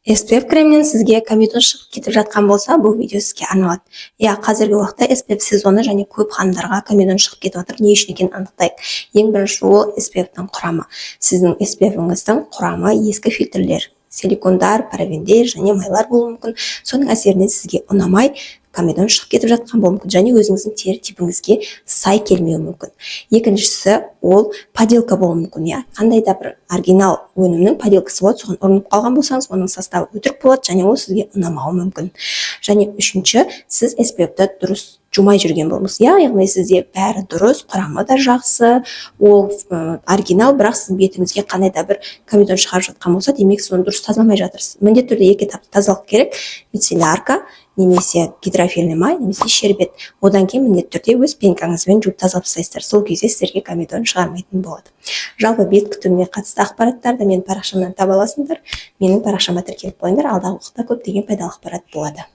SPF кремнен сізге комедон шығып кетіп жатқан болса, бұл видео сізге арналады. Қазіргі уақытта SPF сезоны және көп ханымдарға комедон шығып кетіп жатыр. Не үшін екенін анықтайық. Ең бірінші ол SPF-тің құрамы. Сіздің SPF-іңіздің құрамы ескі фильтрлер, силикондар, парабендер және майлар болуы мүмкін. Соның әсерінен сізге ұнамай комедон шығып кетіп жатқан болуы мүмкін, және өзіңіздің тері типіңізге сай келмеуі мүмкін. Екіншісі ол поделка болуы мүмкін. Қандай да бір оригинал өнімнің поделкасы болады, соған ұрынып қалған болсаңыз, оның составы өтірік болады және ол сізге ұнамауы мүмкін. Және үшінші, сіз SPF-ті дұрыс жумай жүрген болыңыз. Яғни сізде бәрі дұрыс, құрамы да жақсы, ол оригинал, бірақ сіздің бетіңізге қандай да бір комедон шығарып жатқан болса, демек соны дұрыс тазаламай жатырсыз. Міндетті түрде екі этапты тазалық керек: мицеллярка немесе гидрофильный май немесе шербет. Одан кейін міндетті түрде өз пенкаңызбен жуып тазалап тастайсыздар. Сол кезде сіздерге комедон шығармайтын болады. Жалпы бет күтіміне қатысты ақпараттарды менің парақшамнан таба аласыңдар. Менің парақшама тіркеліп қойыңдар, алдағы уақытта көптеген пайдалы ақпарат болады.